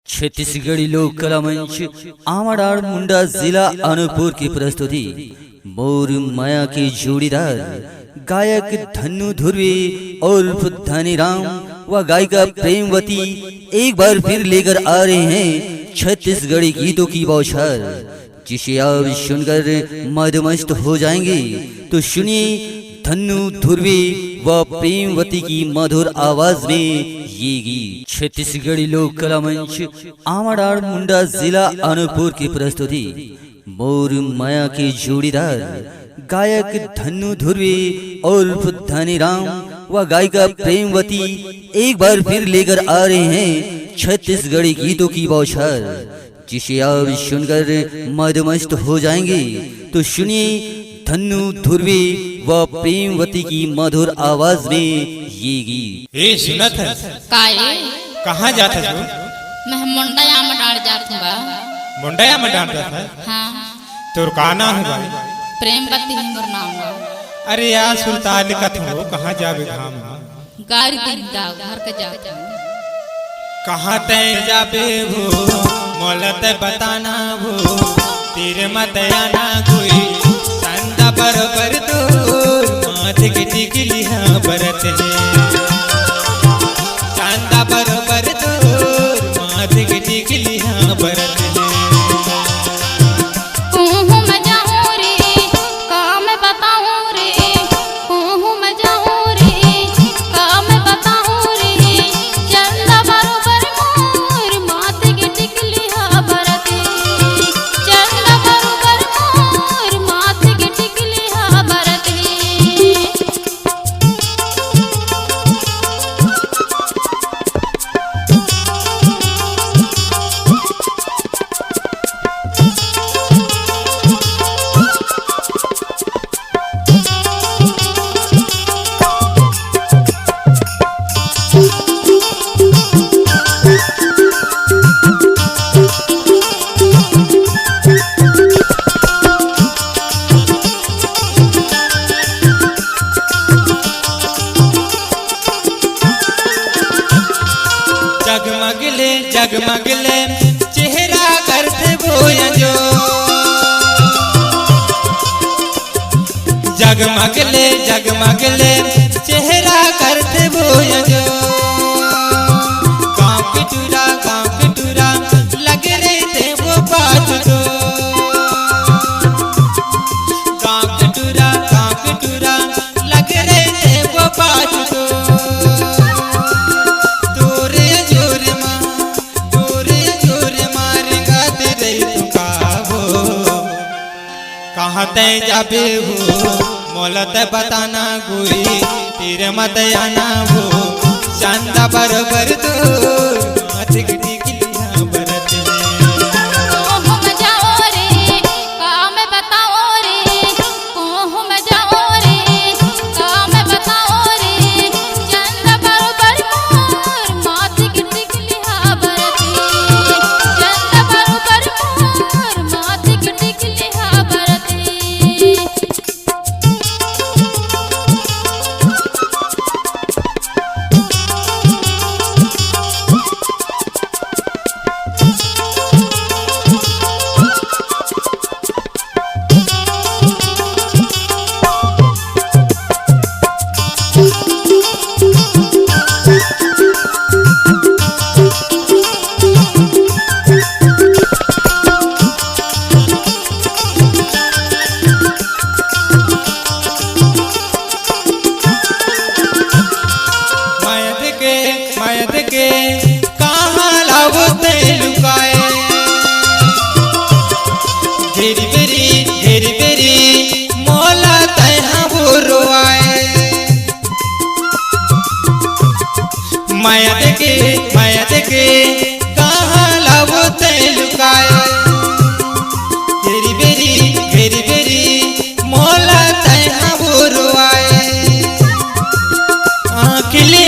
छत्तीसगढ़ी लोक कला मंच आमाडार मुंडा जिला अनूपपुर की प्रस्तुति मोर माया के जोड़ीदार गायक धन्नू ध्रुवे और धनीराम व गायिका प्रेमवती एक बार फिर लेकर आ रहे हैं छत्तीसगढ़ी गीतों की बौछार, जिसे आप सुनकर मदमस्त हो जाएंगे। तो सुनिए धन्नू ध्रुवे व प्रेमवती की मधुर आवाज में ये गीत। छत्तीसगढ़ी लोक कला मंच आमाडार मुंडा जिला अनूपपुर की प्रस्तुति मोर माया के जोड़ीदार गायक धन्नू ध्रुवे और धनीराम व गायिका प्रेमवती एक बार फिर लेकर आ रहे हैं छत्तीसगढ़ी गीतों की बौछार, जिसे आप सुनकर मदमस्त हो जाएंगे। तो सुनिए धन्नू ध्रुवे व प्रेमवती की मधुर आवाज में ये गीत। ए सुनत है काहे कहाँ जाता तू? मैं मुंडया में डाल जात हूँ बा। मुंडया में डाल जाता है? हाँ तोर का नाम है भाई? प्रेमवती है मोर नाम बा। अरे यार सुल्तान का हो कहाँ जावे घाम? गाड़ी दिन जाओ घर के जाते कहाँ तय जाबे हो मोलत बताना हो, तेरे मत आना कोई संदा बरोबर तो माथ के टिकली हाँ बरत है, संदा बरोबर तो माथ के टिकली हाँ बरत है। जगमगले चेहरा करते बोया जो, जगमगले जगमगले चेहरा करते बोया जो, गाँव के टूरा लग रहे थे वो बात तो, गाँव के टूरा लग रहे थे वो बात तो, कहाँ तय जाबे हो मोलत बताना कोई तेरे मत आना हो, चंदा बरोबर तो माथ के टिकली हाँ बरत है। कहाँ लावते लुकाए घेरी बेरी मोला तैहा वो रोआए, माया देखे कहाँ लावते लुकाए, घेरी बेरी मोला तैहा वो रोआए। आँखिले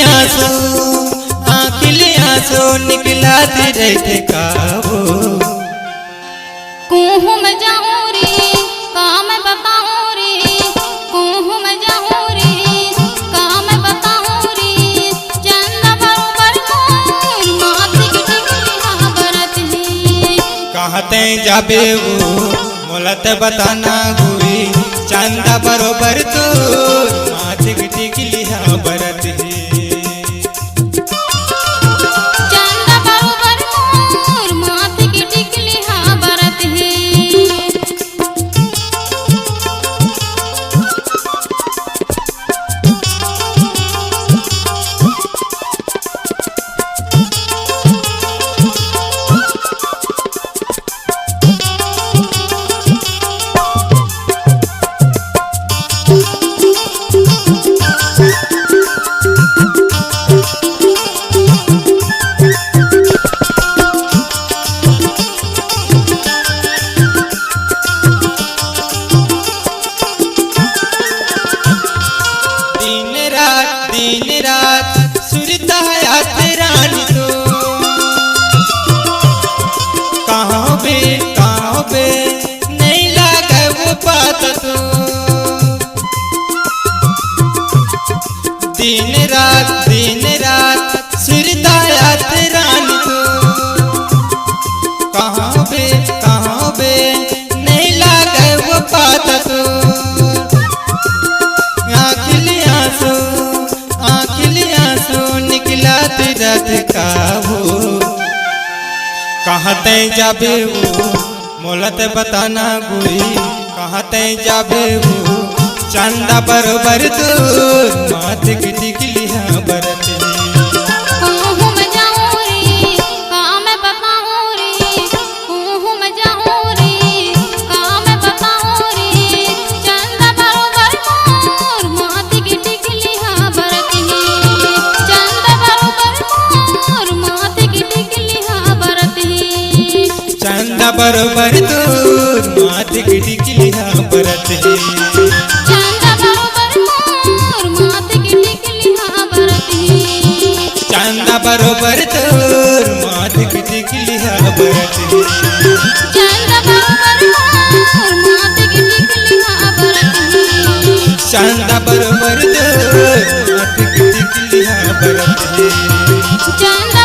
निकला रहते काबो, कुहू में जाऊँ रे काम बताऊँ रे, कुहू में जाऊँ रे काम बताऊँ रे, चंदा बरोबर माथ की टिकली हाँ बरत कहते जाबे वो मोलत बताना हुई चंदा बरोबर तो माथिक टिकलिया बरत है चंदा बरोबर मोर माथे की टिकली हाँ बरत है दिन रात सुरता याद रानी तो कहाँ बे नहीं लागे वो बात तो दिन रात सुरता याद रानी तो कहाँ बे नहीं लागे वो बात तो निकला तीरथ का हो कहते जाबे वो मोलत बताना गुई कहते जाबे वो चंदा बरोबर तो माथे की टिकलिया बरत कहूँ मैं जाऊँ रे कहाँ मैं बताऊँ रे कहूँ मैं जाऊँ रे कहाँ मैं बताऊँ रे चंदा बरोबर मोर माथे की टिकली हाँ बरत है चंदा बरोबर मोर माथे की टिकली हाँ बरत है चंदा बरोबर तो माथे की टिकलिया बरत है चंदा बरोबर मोर माथे की टिकली हाँ बरत है चंदा बरोबर तो माथे की टिकलिया बरत है चंदा बरोबर मोर माथे की टिकली हाँ बरत है चंदा बरोबर तो माथे की टिकलिया बरत है चंदा